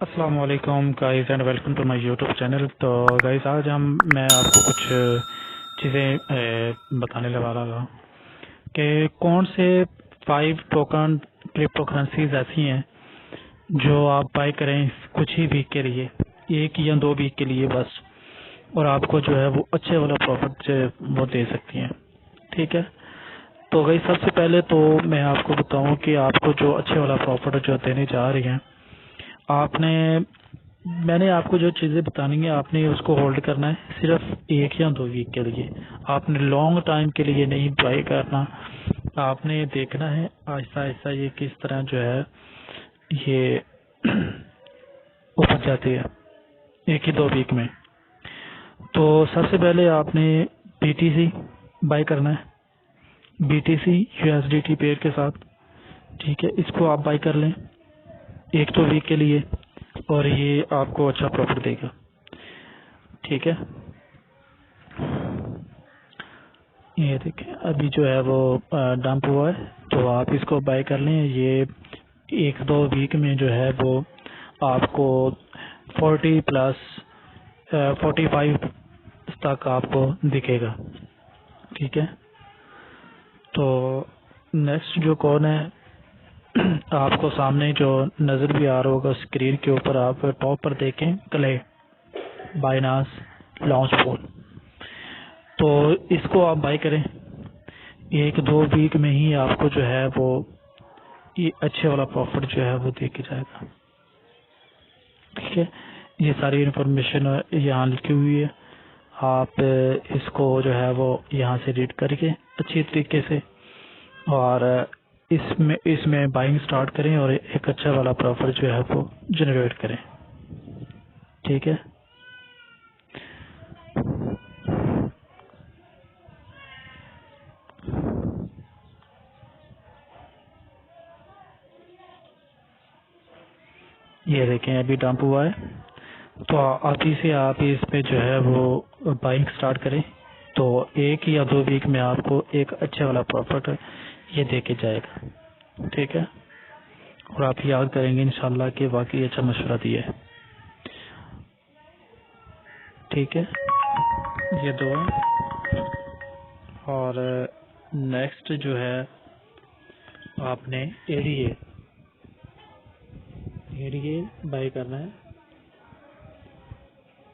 السلام علیکم guys and welcome to my YouTube channel. تو گائز آج میں آپ کو کچھ چیزیں بتانے والا تھا کہ کون سے 5 ٹوکن کرپٹو کرنسیز ایسی ہیں جو آپ بائی کریں کچھ ہی ویک کے لیے، 1 یا 2 ویک کے لیے بس، اور آپ کو جو ہے وہ اچھے والا پروفٹ وہ دے سکتی ہیں۔ ٹھیک ہے، تو گائز سب سے پہلے تو میں آپ کو بتاؤں کہ آپ کو جو اچھے والا پروفٹ جو دینے جا رہی ہیں، میں نے آپ کو جو چیزیں بتانی ہیں آپ نے اس کو ہولڈ کرنا ہے صرف 1 یا 2 ویک کے لیے۔ آپ نے لانگ ٹائم کے لیے نہیں بائی کرنا، آپ نے دیکھنا ہے آہستہ آہستہ یہ کس طرح جو ہے یہ اوپر جاتی ہے 1 یا 2 ویک میں۔ تو سب سے پہلے آپ نے بی ٹی سی بائی کرنا ہے، B T C USDT pair کے ساتھ۔ ٹھیک ہے، اس کو آپ بائی کر لیں 1-2 ویک کے لیے، اور یہ آپ کو اچھا پروفٹ دے گا۔ ٹھیک ہے، یہ دیکھیں ابھی جو ہے وہ ڈمپ ہوا ہے، تو آپ اس کو بائی کر لیں۔ یہ 1-2 ویک میں جو ہے وہ آپ کو 45 تک آپ کو دکھے گا۔ ٹھیک ہے، تو نیکسٹ جو کون ہے آپ کو سامنے جو نظر بھی آ رہا ہوگا اسکرین کے اوپر، آپ ٹاپ پر دیکھیں کلے بائنانس لانچ پول، تو اس کو آپ بائی کریں 1-2 ویک میں ہی آپ کو جو ہے وہ یہ اچھے والا پروفٹ جو ہے وہ دے کے جائے گا۔ ٹھیک ہے، یہ ساری انفارمیشن یہاں لکھی ہوئی ہے، آپ اس کو جو ہے وہ یہاں سے ریڈ کر کے اچھی طریقے سے اور اس میں بائنگ سٹارٹ کریں اور ایک اچھا والا پروفٹ جو ہے وہ جنریٹ کریں۔ ٹھیک ہے، یہ دیکھیں ابھی ڈمپ ہوا ہے، تو ابھی سے آپ اس پہ جو ہے وہ بائنگ سٹارٹ کریں، تو 1 یا 2 ویک میں آپ کو ایک اچھا والا پروفٹ یہ دے کے جائے گا۔ ٹھیک ہے، اور آپ یاد کریں گے انشاءاللہ کہ واقعی اچھا مشورہ دیا ہے۔ ٹھیک ہے، یہ 2 ہے، اور نیکسٹ جو ہے آپ نے ایڈیے بائی کرنا ہے۔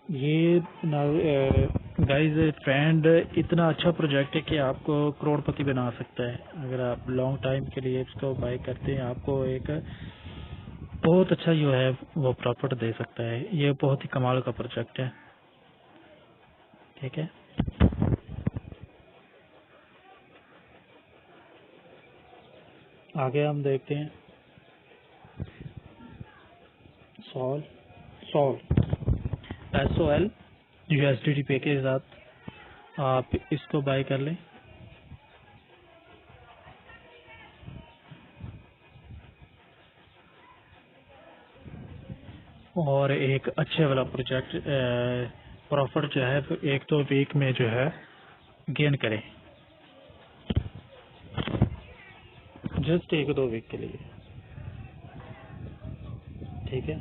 یہ گائز ٹرینڈ اتنا اچھا پروجیکٹ ہے کہ آپ کو کروڑ پتی بنا سکتا ہے اگر آپ لانگ ٹائم کے لیے اس کو بائی کرتے ہیں۔ آپ کو ایک بہت اچھا جو ہے وہ پروفٹ دے سکتا ہے، یہ بہت ہی کمال کا پروجیکٹ ہے۔ ٹھیک ہے، آگے ہم دیکھتے ہیں سول SOL USDT پے کے ساتھ آپ اس کو بائی کر لیں۔ اور ایک اچھے والا پروجیکٹ پروفٹ جو ہے 1-2 ویک میں جو ہے گین کریں، جسٹ 1-2 ویک کے لیے۔ ٹھیک ہے،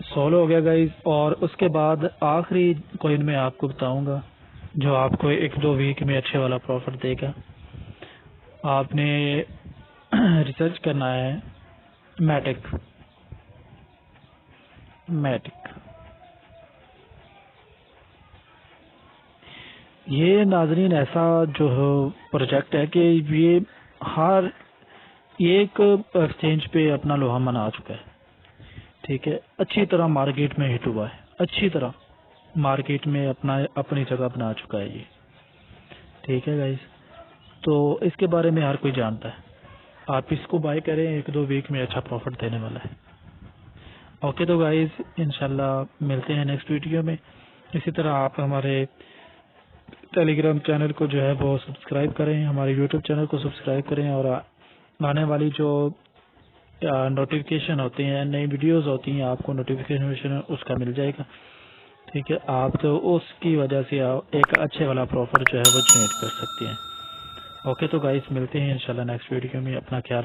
سولو ہو گیا گائز، اور اس کے بعد آخری کوئن میں آپ کو بتاؤں گا جو آپ کو 1-2 ویک میں اچھے والا پروفٹ دے گا۔ آپ نے ریسرچ کرنا ہے میٹک۔ یہ ناظرین ایسا جو پروجیکٹ ہے کہ یہ ہر ایک ایکسچینج پہ اپنا لوہا منا چکا ہے۔ ٹھیک ہے، اچھی طرح مارکیٹ میں ہٹ ہوا ہے، اچھی طرح مارکیٹ میں اپنی جگہ بنا چکا ہے یہ۔ ٹھیک ہے گائز، تو اس کے بارے میں ہر کوئی جانتا ہے، آپ اس کو بائی کریں 1-2 ویک میں اچھا پروفٹ دینے والا ہے۔ اوکے، تو گائز انشاءاللہ ملتے ہیں نیکسٹ ویڈیو میں۔ اسی طرح آپ ہمارے ٹیلی گرام چینل کو جو ہے وہ سبسکرائب کریں، ہمارے یوٹیوب چینل کو سبسکرائب کریں، اور آنے والی جو نوٹیفیکیشن ہوتی ہیں، نئی ویڈیوز ہوتی ہیں، آپ کو نوٹیفیکیشن اس کا مل جائے گا۔ ٹھیک ہے، آپ تو اس کی وجہ سے ایک اچھے والا پروفٹ جو ہے وہ جنریٹ کر سکتے ہیں۔ اوکے، تو گائز ملتے ہیں انشاءاللہ نیکسٹ ویڈیو میں، اپنا خیال